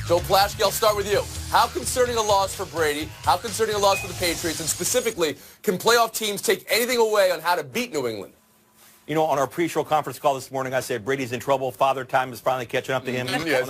Joe Plaschke, I'll start with you. How concerning a loss for Brady? How concerning a loss for the Patriots? And specifically, can playoff teams take anything away on how to beat New England? You know, on our pre-show conference call this morning, I said Brady's in trouble. Father time is finally catching up to him. Yes.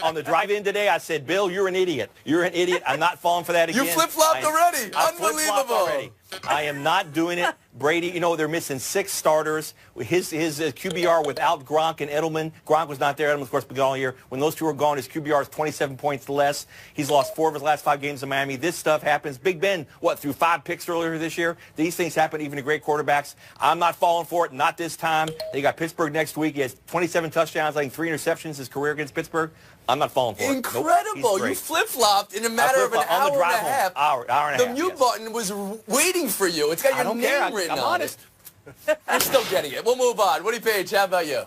On the drive-in today, I said, Bill, you're an idiot. You're an idiot. I'm not falling for that again. You flip-flopped already. Unbelievable. Already. I am not doing it. Brady, you know, they're missing 6 starters. His QBR without Gronk and Edelman. Gronk was not there. Edelman, of course, been gone all year. When those two are gone, his QBR is 27 points less. He's lost 4 of his last 5 games in Miami. This stuff happens. Big Ben, threw 5 picks earlier this year? These things happen even to great quarterbacks. I'm not falling for it. Not this time. They got Pittsburgh next week. He has 27 touchdowns, I think 3 interceptions his career against Pittsburgh. I'm not falling for it. Incredible. Nope, you flip-flopped in a matter of an hour and a half. Hour and a half. The mute button was waiting for you. It's got your name written on it. You're still getting it. We'll move on. Woody Page, how about you?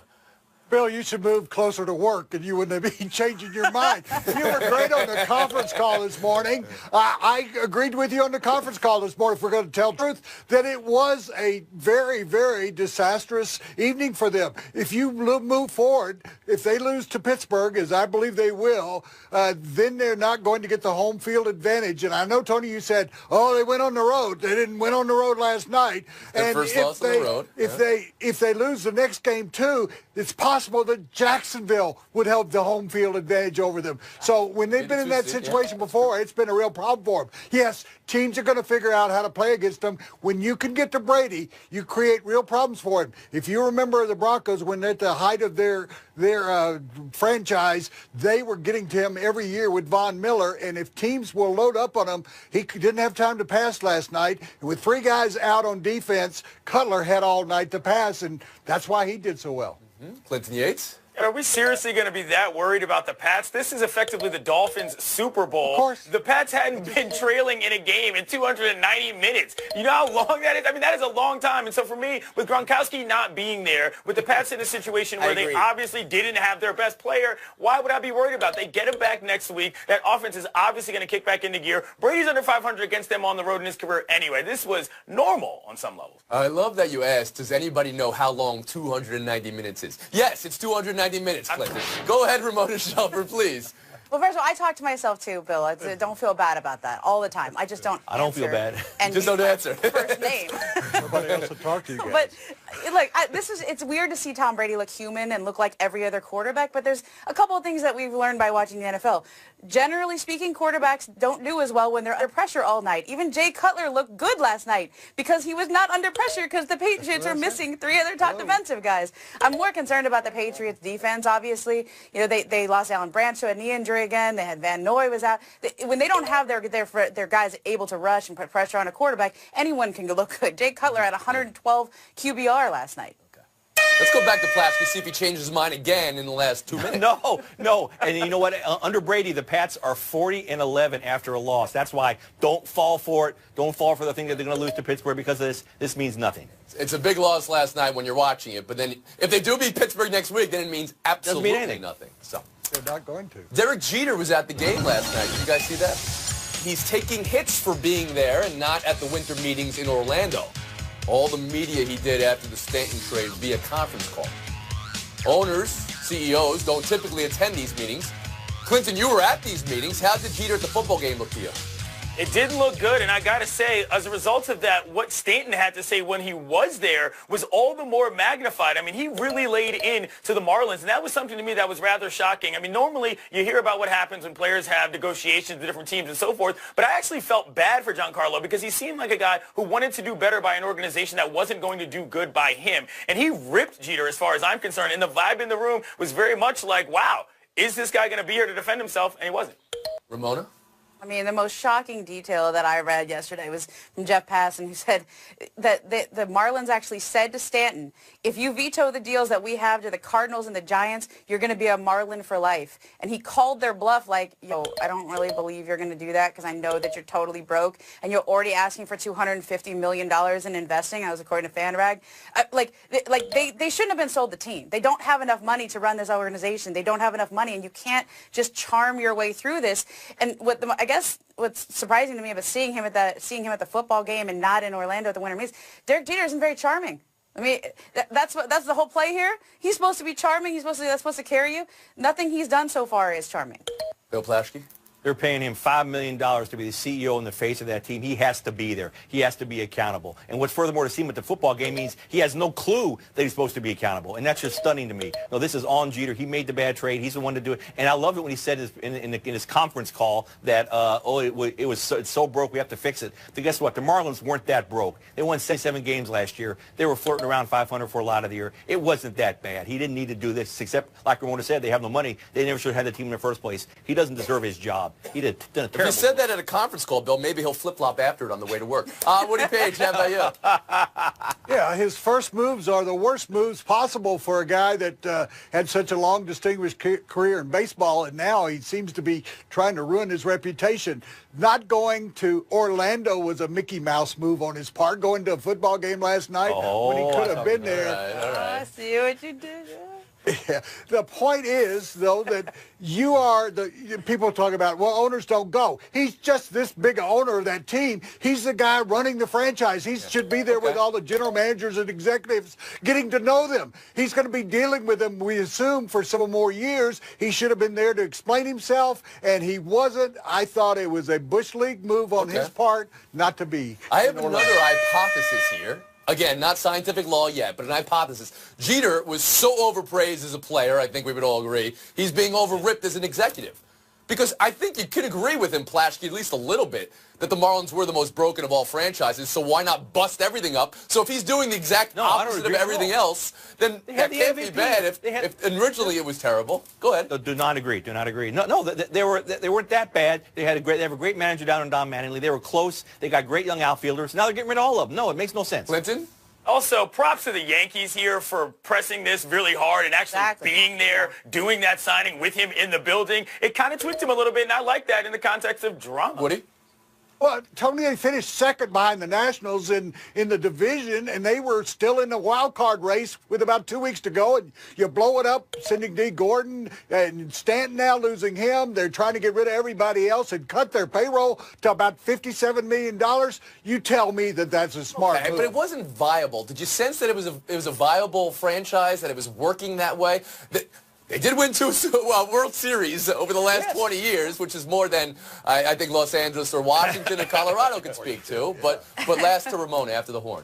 Bill, you should move closer to work and you wouldn't have been changing your mind. You were great on the conference call this morning. I agreed with you on the conference call this morning, if we're going to tell the truth, that it was a very, very disastrous evening for them. If you move forward, if they lose to Pittsburgh, as I believe they will, then they're not going to get the home field advantage. And I know, Tony, you said, oh, they went on the road. They didn't win on the road last night. Their first loss on the road. If they lose the next game, too, it's possible that Jacksonville would have the home field advantage over them. So when they've been in that situation before, it's been a real problem for them. Yes, teams are going to figure out how to play against them. When you can get to Brady, you create real problems for him. If you remember the Broncos, when at the height of their franchise, they were getting to him every year with Von Miller, and if teams will load up on him, he didn't have time to pass last night. And with 3 guys out on defense, Cutler had all night to pass, and that's why he did so well. Clinton Yates? Are we seriously going to be that worried about the Pats? This is effectively the Dolphins' Super Bowl. Of course. The Pats hadn't been trailing in a game in 290 minutes. You know how long that is? I mean, that is a long time. And so for me, with Gronkowski not being there, with the Pats in a situation where they obviously didn't have their best player, why would I be worried about it? They get him back next week. That offense is obviously going to kick back into gear. Brady's under 500 against them on the road in his career anyway. This was normal on some levels. I love that you asked, does anybody know how long 290 minutes is? Yes, it's 290 minutes, Clinton. Go ahead, Ramona Shelfer, please. Well, first of all, I talk to myself too, Bill. Don't feel bad about that all the time. I just don't. I don't feel bad. And just don't answer. First name. Nobody else will talk to you guys. But look, it's weird to see Tom Brady look human and look like every other quarterback. But there's a couple of things that we've learned by watching the NFL. Generally speaking, quarterbacks don't do as well when they're under pressure all night. Even Jay Cutler looked good last night because he was not under pressure because the Patriots are missing 3 other top defensive guys. I'm more concerned about the Patriots defense, obviously. You know, they lost Alan Branch to a knee injury again. They had Van Noy was out. When they don't have their guys able to rush and put pressure on a quarterback, anyone can look good. Jay Cutler had 112 QBR last night. Let's go back to Plaschke, see if he changes his mind again in the last 2 minutes. No. And you know what? Under Brady, the Pats are 40-11 after a loss. That's why don't fall for it. Don't fall for the thing that they're going to lose to Pittsburgh because of this. This means nothing. It's a big loss last night when you're watching it. But then if they do beat Pittsburgh next week, then it means absolutely nothing. So they're not going to. Derek Jeter was at the game last night. Did you guys see that? He's taking hits for being there and not at the winter meetings in Orlando. All the media he did after the Stanton trade via conference call. Owners, CEOs, don't typically attend these meetings. Clinton, you were at these meetings. How did Jeter at the football game look to you? It didn't look good, and I got to say, as a result of that, what Stanton had to say when he was there was all the more magnified. I mean, he really laid in to the Marlins, and that was something to me that was rather shocking. I mean, normally you hear about what happens when players have negotiations with different teams and so forth, but I actually felt bad for Giancarlo because he seemed like a guy who wanted to do better by an organization that wasn't going to do good by him, and he ripped Jeter as far as I'm concerned, and the vibe in the room was very much like, wow, is this guy going to be here to defend himself? And he wasn't. Ramona? I mean, the most shocking detail that I read yesterday was from Jeff Passan, who said that the Marlins actually said to Stanton, if you veto the deals that we have to the Cardinals and the Giants, you're going to be a Marlin for life. And he called their bluff like, yo, I don't really believe you're going to do that because I know that you're totally broke and you're already asking for $250 million in investing. I was according to FanRag. They shouldn't have been sold the team. They don't have enough money to run this organization. They don't have enough money, and you can't just charm your way through this. And I guess what's surprising to me about seeing him at the football game and not in Orlando at the Winter Meetings, Derek Jeter isn't very charming. I mean, that's the whole play here. He's supposed to be charming. That's supposed to carry you. Nothing he's done so far is charming. Bill Plaschke? They're paying him $5 million to be the CEO and the face of that team. He has to be there. He has to be accountable. And what's furthermore to see him at the football game means he has no clue that he's supposed to be accountable. And that's just stunning to me. No, this is on Jeter. He made the bad trade. He's the one to do it. And I love it when he said in his conference call that, it's so broke we have to fix it. But guess what? The Marlins weren't that broke. They won 77 games last year. They were flirting around 500 for a lot of the year. It wasn't that bad. He didn't need to do this, except, like Ramona said, they have no money. They never should have had the team in the first place. He doesn't deserve his job. He done a terrible If you said that at a conference call, Bill, maybe he'll flip-flop after it on the way to work. Woody Page, how about you? Yeah, his first moves are the worst moves possible for a guy that had such a long, distinguished career in baseball, and now he seems to be trying to ruin his reputation. Not going to Orlando was a Mickey Mouse move on his part. Going to a football game last night when he could have been there. All right. I see what you did. Yeah. The point is, though, that you are the people talk about, well, owners don't go. He's just this big owner of that team. He's the guy running the franchise. He should be there with all the general managers and executives, getting to know them. He's going to be dealing with them, we assume, for several more years. He should have been there to explain himself, and he wasn't. I thought it was a Bush League move on his part not to be. I have another hypothesis here. Again, not scientific law yet, but an hypothesis. Jeter was so overpraised as a player, I think we would all agree. He's being overripped as an executive. Because I think you could agree with him, Plaschke, at least a little bit, that the Marlins were the most broken of all franchises, so why not bust everything up? So if he's doing the exact opposite of everything else, then that can't be bad if originally it was terrible. Go ahead. Do not agree. Do not agree. No, they weren't that bad. They have a great manager down in Don Mattingly. They were close. They got great young outfielders. Now they're getting rid of all of them. No, it makes no sense. Clinton? Also, props to the Yankees here for pressing this really hard and actually being there, doing that signing with him in the building. It kind of tweaked him a little bit, and I like that in the context of drama. Woody? Well, Tony, they finished second behind the Nationals in the division, and they were still in the wild card race with about 2 weeks to go, and you blow it up, sending D. Gordon and Stanton now losing him. They're trying to get rid of everybody else and cut their payroll to about $57 million. You tell me that that's a smart move. But it wasn't viable. Did you sense that it was a viable franchise, that it was working that way? They did win 2 World Series over the last 20 years, which is more than I think Los Angeles or Washington or Colorado could speak to. But last to Ramona after the horn.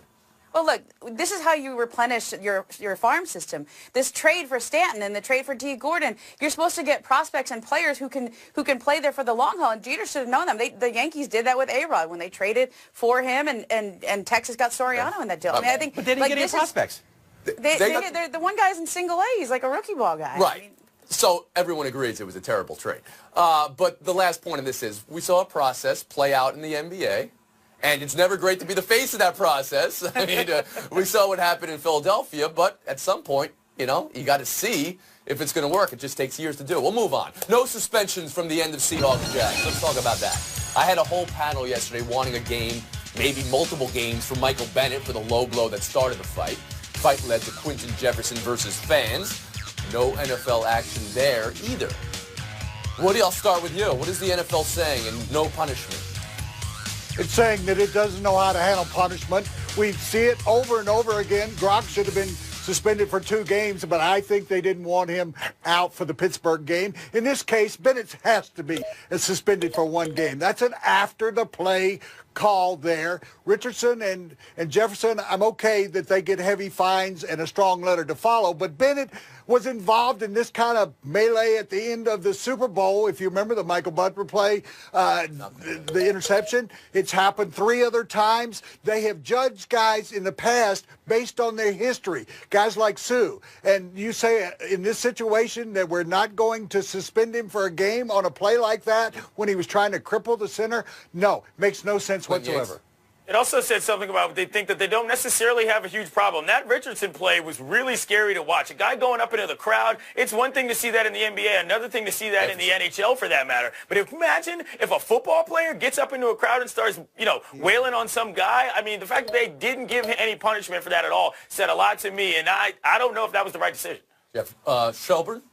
Well, look, this is how you replenish your farm system. This trade for Stanton and the trade for D. Gordon, you're supposed to get prospects and players who can play there for the long haul, and Jeter should have known them. The Yankees did that with A-Rod when they traded for him, and Texas got Soriano in that deal. I mean, I think, but they didn't get any prospects. The one guy's in single A. He's like a rookie ball guy. Right. I mean, so everyone agrees it was a terrible trade. But the last point of this is we saw a process play out in the NBA, and it's never great to be the face of that process. I mean, we saw what happened in Philadelphia, but at some point, you got to see if it's going to work. It just takes years to do it. We'll move on. No suspensions from the end of Seahawks Jags. Let's talk about that. I had a whole panel yesterday wanting a game, maybe multiple games for Michael Bennett for the low blow that started the fight. Fight led to Quinton Jefferson versus fans. No NFL action there either. Woody, I'll start with you. What is the NFL saying in no punishment? It's saying that it doesn't know how to handle punishment. We see it over and over again. Gronk should have been suspended for 2 games, but I think they didn't want him out for the Pittsburgh game. In this case, Bennett has to be suspended for 1 game. That's an after-the-play call there. Richardson and Jefferson, I'm okay that they get heavy fines and a strong letter to follow, but Bennett was involved in this kind of melee at the end of the Super Bowl. If you remember the Michael Butler play, the interception, it's happened 3 other times. They have judged guys in the past based on their history, guys like Sue. And you say in this situation that we're not going to suspend him for a game on a play like that when he was trying to cripple the center? No, makes no sense whatsoever. It also said something about they think that they don't necessarily have a huge problem. That Richardson play was really scary to watch. A guy going up into the crowd, it's one thing to see that in the NBA, another thing to see that in the NHL for that matter. But imagine if a football player gets up into a crowd and starts, wailing on some guy. I mean, the fact that they didn't give him any punishment for that at all said a lot to me, and I don't know if that was the right decision. Jeff, Shelburne?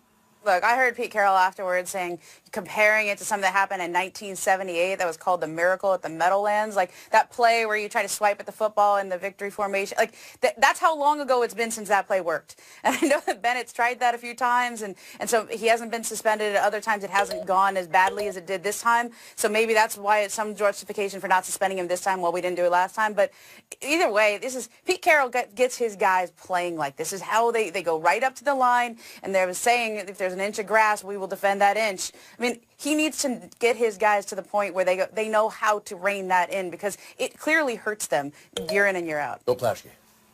Look, I heard Pete Carroll afterwards saying you comparing it to something that happened in 1978 that was called the Miracle at the Meadowlands, like that play where you try to swipe at the football in the victory formation. Like that's how long ago it's been since that play worked. And I know that Bennett's tried that a few times, and so he hasn't been suspended. At other times it hasn't gone as badly as it did this time. So maybe that's why it's some justification for not suspending him this time while we didn't do it last time. But either way, this is Pete Carroll gets his guys playing like this. Is how they go right up to the line, and they're saying if there's an inch of grass, we will defend that inch. I mean, he needs to get his guys to the point where they know how to rein that in, because it clearly hurts them year in and year out. Bill Plaschke.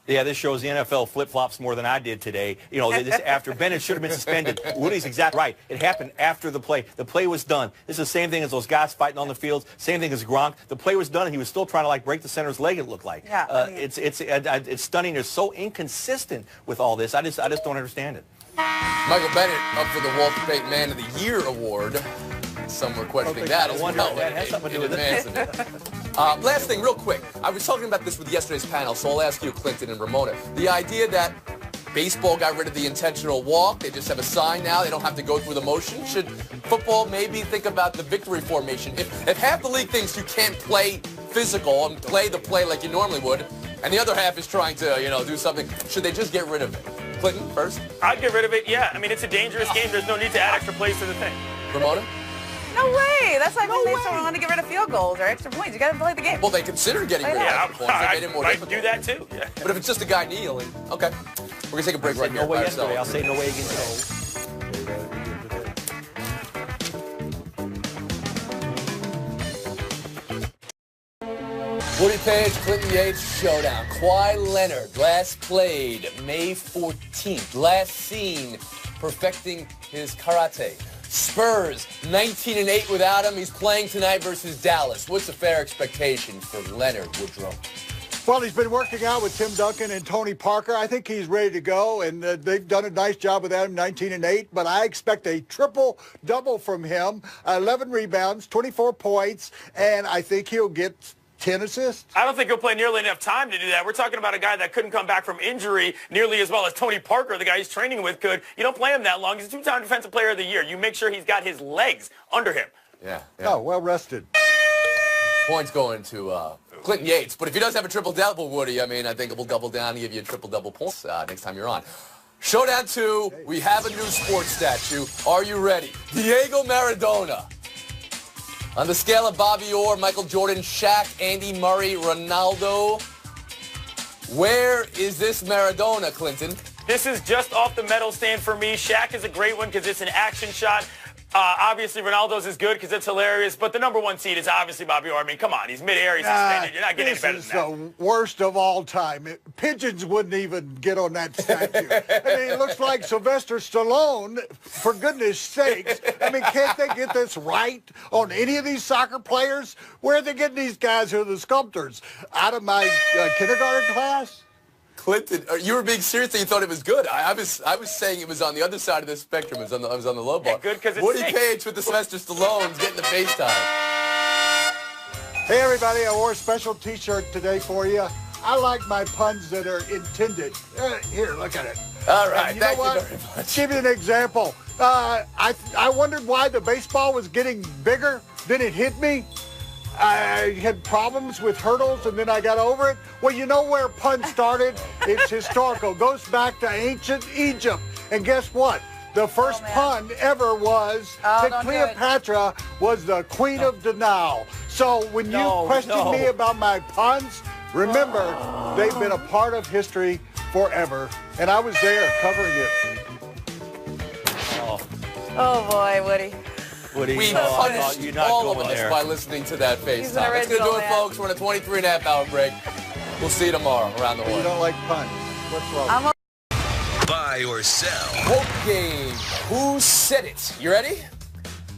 Yeah, this shows the NFL flip-flops more than I did today. You know, this after Bennett should have been suspended. Woody's exactly right. It happened after the play. The play was done. This is the same thing as those guys fighting on the field. Same thing as Gronk. The play was done, and he was still trying to, like, break the center's leg, it looked like. Yeah, I mean, it's stunning. They're so inconsistent with all this. I just don't understand it. Michael Bennett up for the Walter Payton Man of the Year award. Some were questioning that as well. That has something to do with it. Last thing, real quick. I was talking about this with yesterday's panel, so I'll ask you, Clinton and Ramona. The idea that baseball got rid of the intentional walk, they just have a sign now, they don't have to go through the motion. Should football maybe think about the victory formation? If half the league thinks you can't play physical and play the play like you normally would, and the other half is trying to, do something, should they just get rid of it? Clinton, first? I'd get rid of it, yeah. I mean, it's a dangerous game. There's no need to add extra plays to the thing. Ramona? No way. That's like when they still want to get rid of field goals or extra points. You got to play the game. Well, they consider getting rid of extra points. They made it more difficult. I'd do that too. Yeah. But if it's just a guy kneeling, okay. We're going to take a break right here. No way yesterday. I'll say no way again today. Woody Page, Clinton Yates showdown. Kawhi Leonard last played May 14th. Last seen perfecting his karate. Spurs 19-8 without him. He's playing tonight versus Dallas. What's a fair expectation for Leonard, Woodrow? Well, he's been working out with Tim Duncan and Tony Parker. I think he's ready to go, and they've done a nice job without him, 19-8. But I expect a triple-double from him, 11 rebounds, 24 points, and I think he'll get 10 assists. I don't think he'll play nearly enough time to do that. We're talking about a guy that couldn't come back from injury nearly as well as Tony Parker, the guy he's training with, could. You don't play him that long. He's a two-time Defensive Player of the Year. You make sure he's got his legs under him. Yeah. Oh, well rested. Points going to Clinton Yates. But if he does have a triple-double, Woody, I think we'll double down and give you a triple-double points next time you're on. Showdown 2, we have a new sports statue. Are you ready? Diego Maradona. On the scale of Bobby Orr, Michael Jordan, Shaq, Andy Murray, Ronaldo, where is this Maradona, Clinton? This is just off the medal stand for me. Shaq is a great one because it's an action shot. Obviously, Ronaldo's is good because it's hilarious, but the number one seed is obviously Bobby Orr. I mean, come on, he's midair, he's suspended. You're not getting any better than that. This is the worst of all time. Pigeons wouldn't even get on that statue. I mean, it looks like Sylvester Stallone, for goodness sakes. I mean, can't they get this right on any of these soccer players? Where are they getting these guys who are the sculptors? Out of my kindergarten class? Clinton, you were being serious that you thought it was good. I was saying it was on the other side of the spectrum. It was on the low bar. Yeah, good because it's Woody safe. Page with the Sylvester Stallone's getting the face time. Hey, everybody, I wore a special T-shirt today for you. I like my puns that are intended. Here, look at it. All right, thank you very much. Give you an example. I wondered why the baseball was getting bigger. Then it hit me. I had problems with hurdles, and then I got over it. Well, you know where puns started? It's historical. Goes back to ancient Egypt. And guess what? The first pun ever was that Cleopatra was the queen of denial. So when you question me about my puns, remember, they've been a part of history forever. And I was there covering it. Oh, boy, Woody. We punished all of us by listening to that FaceTime. That's going to do it, folks. We're on a 23.5-hour break. We'll see you tomorrow around the horn. You don't like puns. What's wrong? Buy or sell. Quote game. Who said it? You ready?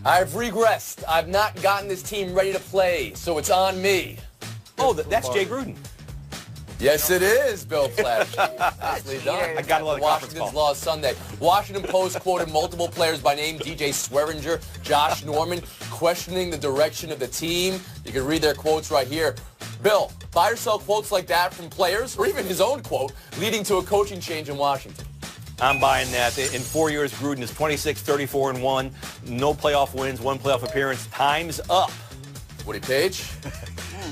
I've regressed. I've not gotten this team ready to play, so it's on me. Oh, that's Jay Gruden. Yes, it is, Bill Plaschke. Nicely done. I got a lot of Washington's lost Sunday. Washington Post quoted multiple players by name, DJ Swearinger, Josh Norman, questioning the direction of the team. You can read their quotes right here. Bill, buy or sell quotes like that from players, or even his own quote, leading to a coaching change in Washington? I'm buying that. In 4 years, Gruden is 26, 34-1. No playoff wins, 1 playoff appearance. Time's up. Woody Page?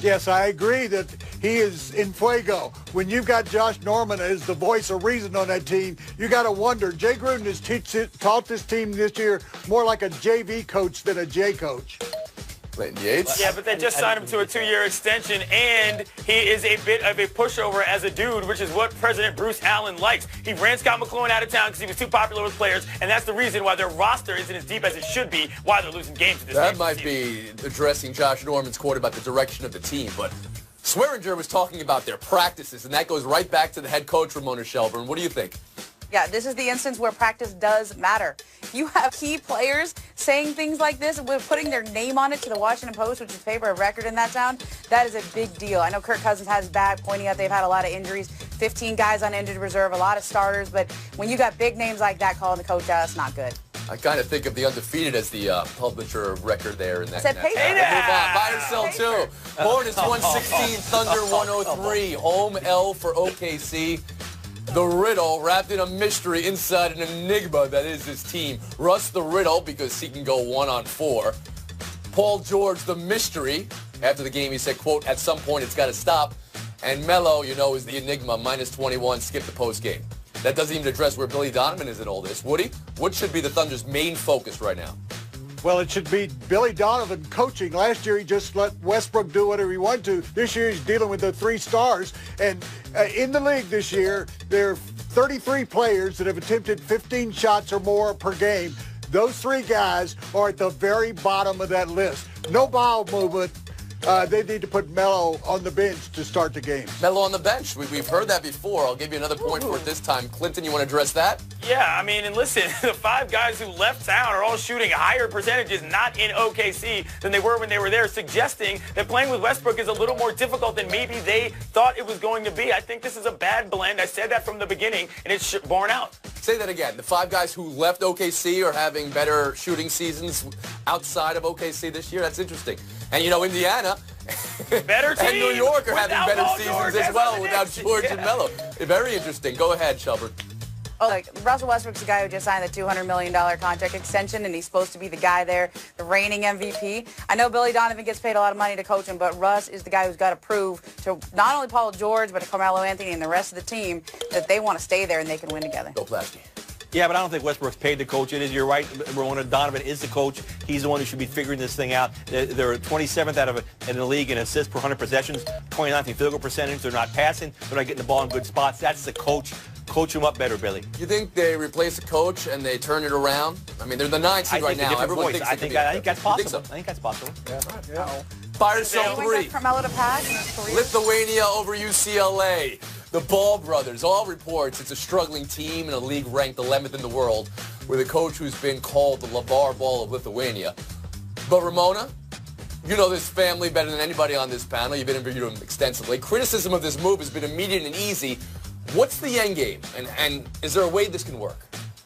Yes, I agree that he is in fuego. When you've got Josh Norman as the voice of reason on that team, you got to wonder. Jay Gruden has taught this team this year more like a JV coach than a J coach. Clinton Yates? Yeah, but they just signed him to a 2-year extension, and he is a bit of a pushover as a dude, which is what President Bruce Allen likes. He ran Scott McCloughan out of town because he was too popular with players, and that's the reason why their roster isn't as deep as it should be, why they're losing games at this That might be addressing Josh Norman's quote about the direction of the team, but Swearinger was talking about their practices, and that goes right back to the head coach, Ramona Shelburne. What do you think? Yeah, this is the instance where practice does matter. If you have key players saying things like this, with putting their name on it to the Washington Post, which is paper of record in that town, that is a big deal. I know Kirk Cousins has his back, pointing out they've had a lot of injuries, 15 guys on injured reserve, a lot of starters, but when you got big names like that calling the coach out, it's not good. I kind of think of the Undefeated as the publisher of record there in that. Said paper. We'll move on. Buy or sell too. Hornets 116, Thunder 103. Home L for OKC. The riddle wrapped in a mystery inside an enigma that is his team. Russ the riddle because he can go 1-on-4. Paul George the mystery. After the game he said, quote, at some point it's got to stop. And Melo, you know, is the enigma, minus 21, skip the post game. That doesn't even address where Billy Donovan is in all this. Woody, what should be the Thunder's main focus right now? Well, it should be Billy Donovan coaching. Last year, he just let Westbrook do whatever he wanted to. This year, he's dealing with the 3 stars. And in the league this year, there are 33 players that have attempted 15 shots or more per game. Those 3 guys are at the very bottom of that list. No ball movement. They need to put Melo on the bench to start the game. Melo on the bench. We've heard that before. I'll give you another point for it this time. Clinton, you want to address that? Yeah, I mean, and listen, the 5 guys who left town are all shooting higher percentages not in OKC than they were when they were there, suggesting that playing with Westbrook is a little more difficult than maybe they thought it was going to be. I think this is a bad blend. I said that from the beginning, and it's borne out. Say that again. The 5 guys who left OKC are having better shooting seasons outside of OKC this year. That's interesting. And, you know, Indiana better team and New York are having better Paul seasons George as well without George and Melo. Very interesting. Go ahead, Shelburne. Oh, like Russell Westbrook's the guy who just signed the $200 million contract extension, and he's supposed to be the guy there, the reigning MVP. I know Billy Donovan gets paid a lot of money to coach him, but Russ is the guy who's got to prove to not only Paul George, but to Carmelo Anthony and the rest of the team that they want to stay there and they can win together. Go Plasky. Yeah, but I don't think Westbrook's paid to coach. You're right. Ramona Donovan is the coach. He's the one who should be figuring this thing out. They're 27th in the league in assists per 100 possessions, 29th in field goal percentage. They're not passing. They're not getting the ball in good spots. That's the coach. Coach him up better, Billy. You think they replace the coach and they turn it around? I mean, they're the 9th seed right now. Everyone thinks I think that's possible. I think that's possible. Yeah. Fire sale 3. Carmelo to pass in his career. Lithuania over UCLA. The Ball brothers, all reports it's a struggling team in a league ranked 11th in the world with a coach who's been called the LeVar Ball of Lithuania. But Ramona, you know this family better than anybody on this panel. You've been interviewed them extensively. Criticism of this move has been immediate and easy. What's the end game, and is there a way this can work?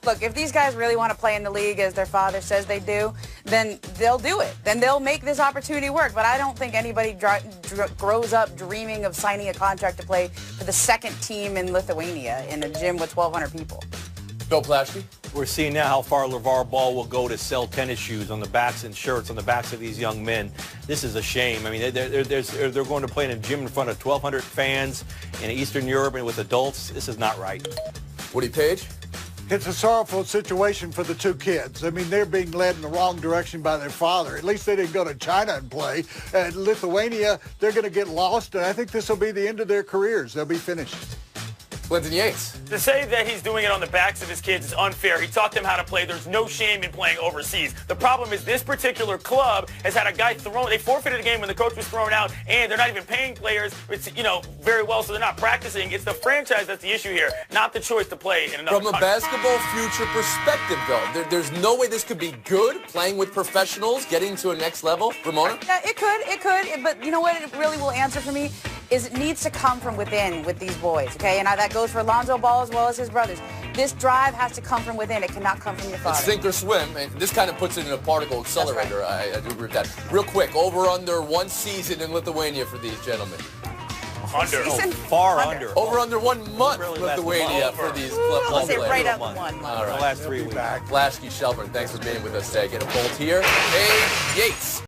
Look, if these guys really want to play in the league as their father says they do, then they'll do it. Then they'll make this opportunity work. But I don't think anybody grows up dreaming of signing a contract to play for the 2nd team in Lithuania in a gym with 1,200 people. Bill Plaschke? We're seeing now how far LeVar Ball will go to sell tennis shoes on the backs and shirts on the backs of these young men. This is a shame. I mean, they're going to play in a gym in front of 1,200 fans in Eastern Europe and with adults. This is not right. Woody Page? It's a sorrowful situation for the 2 kids. I mean, they're being led in the wrong direction by their father. At least they didn't go to China and play. At Lithuania, they're going to get lost, and I think this will be the end of their careers. They'll be finished. Clinton Yates. To say that he's doing it on the backs of his kids is unfair. He taught them how to play. There's no shame in playing overseas. The problem is this particular club has had a guy thrown. They forfeited a game when the coach was thrown out, and they're not even paying players, very well, so they're not practicing. It's the franchise that's the issue here, not the choice to play in another From a basketball future perspective, though, there's no way this could be good, playing with professionals, getting to a next level. Ramona? Yeah, it could. But you know what it really will answer for me is it needs to come from within with these boys, okay? And that goes for Lonzo Ball as well as his brothers. This drive has to come from within. It cannot come from your father. It's sink or swim, and this kind of puts it in a particle accelerator. Right. I do agree with that. Real quick, over under 1 season in Lithuania for these gentlemen. Under. Season? Far under. Over under 1 month Really Lithuania less for than these I'll football say players. right out the month. 1 month. All The right. last 3 weeks. Back. Lasky, Shelburne, thanks for being with us today. Get a bolt here. Hey, Yates.